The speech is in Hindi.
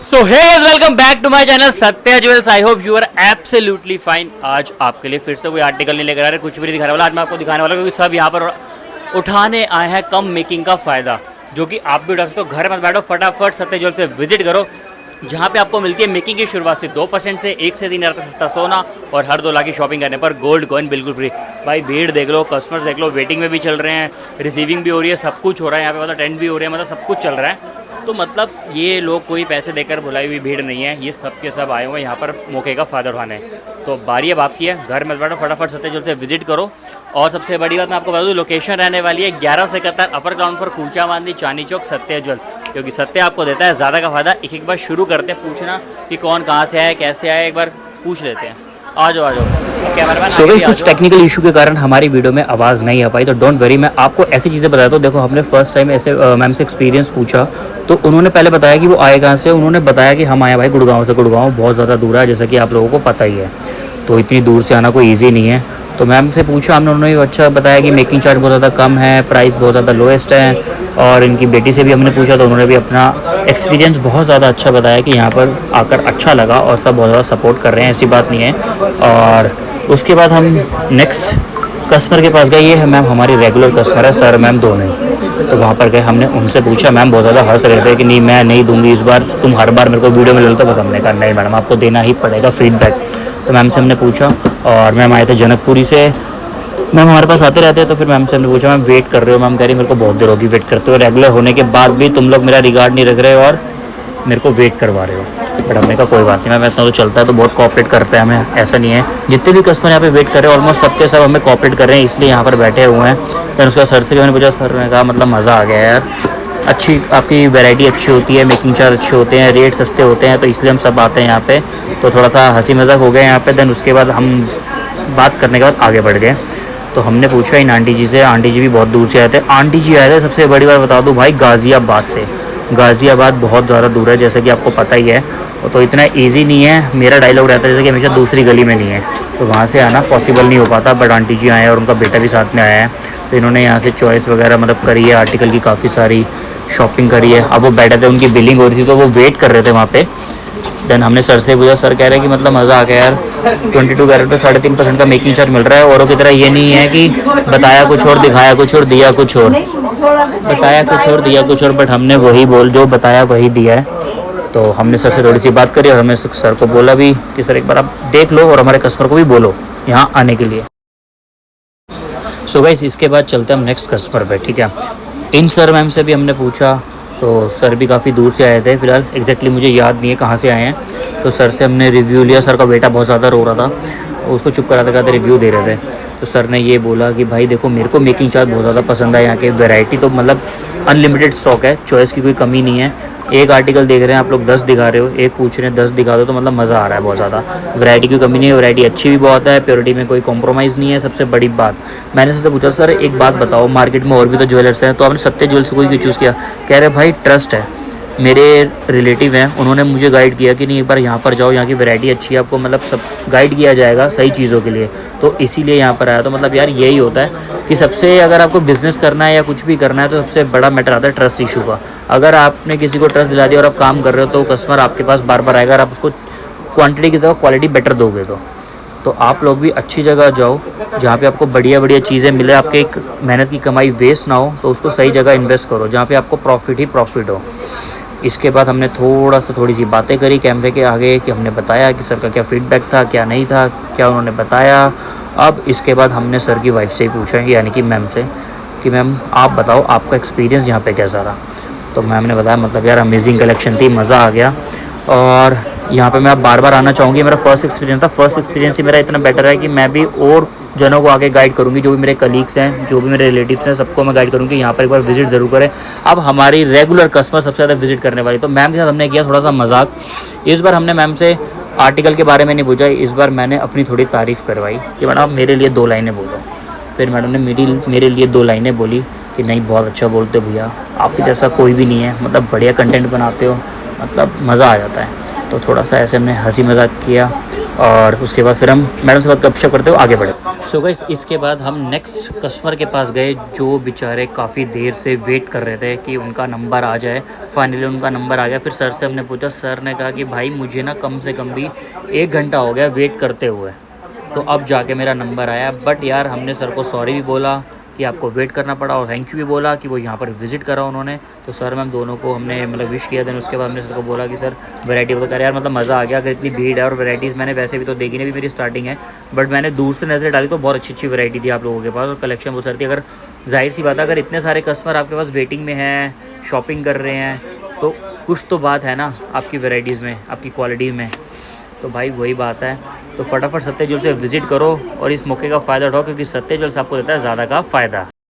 So hey welcome back to my channel Satya jewels. I hope you are absolutely fine. आज आपके लिए फिर से कोई आर्टिकल नहीं लेकर आ रहे, कुछ भी नहीं दिखाने वाला। आज मैं आपको दिखाने वाला हूँ क्योंकि सब यहाँ पर उठाने आए हैं कम मेकिंग का फ़ायदा, जो कि आप भी उठा सकते हो। घर मत बैठो, फटाफट सत्या ज्वेल्स से विजिट करो, जहाँ पे आपको मिलती है मेकिंग की शुरुआत से 2% से 1 से 3 हज़ार का सस्ता सोना, और हर 2 लाख की शॉपिंग करने पर गोल्ड कॉइन बिल्कुल फ्री। भाई भीड़ देख लो, कस्टमर्स देख लो, वेटिंग में भी चल रहे हैं, रिसीविंग भी हो रही है, सब कुछ हो रहा है यहाँ पे। मतलब टेंट भी हो रही है, मतलब सब कुछ चल रहा है। तो मतलब ये लोग कोई पैसे देकर बुलाई हुई भीड़ नहीं है, ये सब के सब आए हुए हैं यहाँ पर मौके का फ़ायदा उठाने। तो बारी अब आपकी है, घर में बैठो, फटाफट सत्या ज्वेल्स से विजिट करो। और सबसे बड़ी बात मैं आपको बता दूँ, लोकेशन रहने वाली है 11 से 71 अपर ग्राउंड पर कूचा बांदी चांदनी चौक सत्या ज्वेल्स। क्योंकि सत्या आपको देता है ज़्यादा का फ़ायदा। एक बार शुरू करते हैं पूछना कि कौन कहाँ से आए, कैसे आए, एक बार पूछ लेते हैं। आ जाओ कैमरामैन। सो भाई कुछ टेक्निकल इशू के कारण हमारी वीडियो में आवाज़ नहीं आ पाई, तो डोंट वरी, मैं आपको ऐसी चीज़ें बताता हूँ। देखो, हमने फर्स्ट टाइम ऐसे मैम से एक्सपीरियंस पूछा, तो उन्होंने पहले बताया कि वो आए कहाँ से। उन्होंने बताया कि हम आए भाई गुड़गांव से। गुड़गांव बहुत ज़्यादा दूर है, जैसा कि आप लोगों को पता ही है, तो इतनी दूर से आना कोई ईजी नहीं है। तो मैम से पूछा हमने, उन्होंने अच्छा बताया कि मेकिंग चार्ज बहुत ज़्यादा कम है, प्राइस बहुत ज़्यादा लोएस्ट है। और इनकी बेटी से भी हमने पूछा, तो उन्होंने भी अपना एक्सपीरियंस बहुत ज़्यादा अच्छा बताया कि यहाँ पर आकर अच्छा लगा और सब बहुत ज़्यादा सपोर्ट कर रहे हैं, ऐसी बात नहीं है। और उसके बाद हम नेक्स्ट कस्टमर के पास गए। ये है मैम हमारी रेगुलर कस्टमर है, सर मैम दोनों। तो वहाँ पर गए, हमने उनसे पूछा, मैम बहुत ज़्यादा हंस रहे थे कि नहीं मैं नहीं दूंगी इस बार, तुम हर बार मेरे को वीडियो में ले लेते हो। बस हमने कहा नहीं मैडम, आपको देना ही पड़ेगा फीडबैक। तो मैम से हमने पूछा, और मैम आए थे जनकपुरी से। मैम हमारे पास आते रहते हैं, तो फिर मैम से हमने पूछा, मैम वेट कर रहे हो? मैम कह रही मेरे को बहुत देर होगी वेट करते हो, रेगुलर होने के बाद भी तुम लोग मेरा रिगार्ड नहीं रख रहे हो और मेरे को वेट करवा रहे हो। बट हमने कहा कोई बात नहीं मैम, इतना तो चलता है, तो बहुत कोऑपरेट करते हैं हमें, ऐसा नहीं है। जितने भी कस्टमर यहाँ पे वेट कर रहे हैं ऑलमोस्ट सबके सब हमें कोऑपरेट कर रहे हैं, इसलिए यहाँ पर बैठे हुए हैं। फिर उसका सर से भी हमने पूछा, सर ने कहा मतलब मज़ा आ गया यार, अच्छी आपकी वैरायटी अच्छी होती है, मेकिंग चार्ज अच्छे होते हैं, रेट सस्ते होते हैं, तो इसलिए हम सब आते हैं यहाँ पे। तो थोड़ा सा हंसी मजाक हो गया यहाँ पे। देन उसके बाद हम बात करने के बाद आगे बढ़ गए। तो हमने पूछा इन आंटी जी से, आंटी जी भी बहुत दूर से आए थे। आंटी जी आए थे, सबसे बड़ी बात बता दूँ भाई, गाज़ियाबाद से। गाज़ियाबाद बहुत ज़्यादा दूर है, जैसे कि आपको पता ही है, तो इतना इजी नहीं है। मेरा डायलॉग रहता है जैसे कि हमेशा दूसरी गली में नहीं है, तो वहाँ से आना पॉसिबल नहीं हो पाता। बट आंटी जी आए हैं और उनका बेटा भी साथ में आया है, तो इन्होंने यहाँ से चॉइस वगैरह मतलब करी है, आर्टिकल की काफ़ी सारी शॉपिंग करी है। अब वो बैठे थे, उनकी बिलिंग हो रही थी, तो वो वेट कर रहे थे वहाँ पे। देन हमने सर से पूछा, सर कह रहे हैं कि मतलब मज़ा आ गया यार, 22 कैरेट पे 3.5% का मेकिंग चार्ज मिल रहा है। औरों की तरह ये नहीं है कि बताया कुछ और, दिखाया कुछ और, दिया कुछ और। बताया कुछ और, दिया कुछ और, बट हमने वही जो बताया वही दिया है। तो हमने सर से थोड़ी सी बात करी और हमने सर को बोला भी कि सर एक बार आप देख लो और हमारे कस्टमर को भी बोलो यहाँ आने के लिए। सो गाइस, इसके बाद चलते हैं हम नेक्स्ट कस्टमर पे, ठीक है। इन सर मैम से भी हमने पूछा, तो सर भी काफ़ी दूर से आए थे। फिलहाल एग्जैक्टली मुझे याद नहीं है कहाँ से आए हैं। तो सर से हमने रिव्यू लिया। सर का बेटा बहुत ज़्यादा रो रहा था, उसको चुप कराते कराते रिव्यू दे रहे थे। तो सर ने ये बोला कि भाई देखो, मेरे को मेकिंग चार्ज बहुत ज़्यादा पसंद है, यहाँ के वैरायटी तो मतलब अनलिमिटेड स्टॉक है, चॉइस की कोई कमी नहीं है। एक आर्टिकल देख रहे हैं आप लोग 10 दिखा रहे हो, एक पूछ रहे हैं 10 दिखा दो, तो मतलब मज़ा आ रहा है बहुत ज़्यादा। वैरायटी की कमी नहीं है, वैरायटी अच्छी भी बहुत है, प्योरिटी में कोई कॉम्प्रोमाइज़ नहीं है। सबसे बड़ी बात, मैंने सर से पूछा, सर एक बात बताओ, मार्केट में और भी तो ज्वेलर्स हैं, तो आपने सत्या ज्वेल्स को ही क्यों चूज़ किया? कह रहे भाई ट्रस्ट है, मेरे रिलेटिव हैं, उन्होंने मुझे गाइड किया कि नहीं एक बार यहाँ पर जाओ, यहाँ की वैरायटी अच्छी है, आपको मतलब सब गाइड किया जाएगा सही चीज़ों के लिए, तो इसीलिए यहाँ पर आया। तो मतलब यार यही होता है कि सबसे अगर आपको बिज़नेस करना है या कुछ भी करना है, तो सबसे बड़ा मैटर आता है ट्रस्ट इशू का। अगर आपने किसी को ट्रस्ट दिला दिया और आप काम कर रहे हो, तो कस्टमर आपके पास बार बार आएगा। अगर आप उसको क्वान्टिटी की जगह क्वालिटी बेटर दोगे तो आप लोग भी अच्छी जगह जाओ जहाँ पे आपको बढ़िया बढ़िया चीज़ें मिले, आपके एक मेहनत की कमाई वेस्ट ना हो, तो उसको सही जगह इन्वेस्ट करो जहाँ पे आपको प्रॉफिट ही प्रॉफिट हो। इसके बाद हमने थोड़ी सी बातें करी कैमरे के आगे, कि हमने बताया कि सर का क्या फ़ीडबैक था, क्या नहीं था, क्या उन्होंने बताया। अब इसके बाद हमने सर की वाइफ से ही पूछा, यानी कि मैम से, कि मैम आप बताओ आपका एक्सपीरियंस यहाँ पे कैसा रहा। तो मैम ने बताया मतलब यार अमेजिंग कलेक्शन थी, मज़ा आ गया, और यहाँ पे मैं अब बार बार आना चाहूँगी। मेरा फर्स्ट एक्सपीरियंस था, फर्स्ट एक्सपीरियंस ही मेरा इतना बेटर है कि मैं भी और जनों को आगे गाइड करूँगी, जो भी मेरे कलीग्स हैं, जो भी मेरे रिलेटिव्स हैं, सबको मैं गाइड करूँगी यहाँ पर एक बार विजिट ज़रूर करें। अब हमारी रेगुलर कस्टमर सबसे ज़्यादा विजिट करने वाली, तो मैम के साथ हमने किया थोड़ा सा मजाक। इस बार हमने मैम से आर्टिकल के बारे में नहीं पूछा, इस बार मैंने अपनी थोड़ी तारीफ़ करवाई कि मैडम आप मेरे लिए 2 लाइनें बोलो। फिर मैडम ने मेरे लिए 2 लाइनें बोली कि नहीं बहुत अच्छा बोलते हो भैया, आपके जैसा कोई भी नहीं है, मतलब बढ़िया कंटेंट बनाते हो, मतलब मज़ा आ जाता है। तो थोड़ा सा ऐसे हमने हंसी मजाक किया और उसके बाद फिर हम मैडम से बात गपशप करते हुए आगे बढ़े। सो गाइस इसके बाद हम नेक्स्ट कस्टमर के पास गए जो बेचारे काफ़ी देर से वेट कर रहे थे कि उनका नंबर आ जाए। फाइनली उनका नंबर आ गया। फिर सर से हमने पूछा, सर ने कहा कि भाई मुझे ना कम से कम भी 1 घंटा हो गया वेट करते हुए, तो अब जाके मेरा नंबर आया। बट यार हमने सर को सॉरी भी बोला कि आपको वेट करना पड़ा और थैंक यू भी बोला कि वो यहाँ पर विज़िट करा उन्होंने। तो सर मैम दोनों को हमने मतलब विश किया। देन उसके बाद हमने सर को बोला कि सर वैरायटी बता कर यार मतलब मज़ा आ गया। अगर इतनी भीड़ है और वैराइटीज़ मैंने वैसे भी तो देखी नहीं, भी मेरी स्टार्टिंग है, बट मैंने दूर से नज़र डाली तो बहुत अच्छी अच्छी वैरायटी थी आप लोगों के पास और कलेक्शन बहुत सारी थी। अगर जाहिर सी बात है अगर इतने सारे कस्टमर आपके पास वेटिंग में हैं, शॉपिंग कर रहे हैं, तो कुछ तो बात है ना आपकी वैराइटीज़ में, आपकी क्वालिटी में। तो भाई वही बात है। तो फटाफट सत्य ज्वेल्स से विज़िट करो और इस मौके का फ़ायदा उठाओ क्योंकि सत्य ज्वेल्स आपको देता है ज़्यादा का फ़ायदा।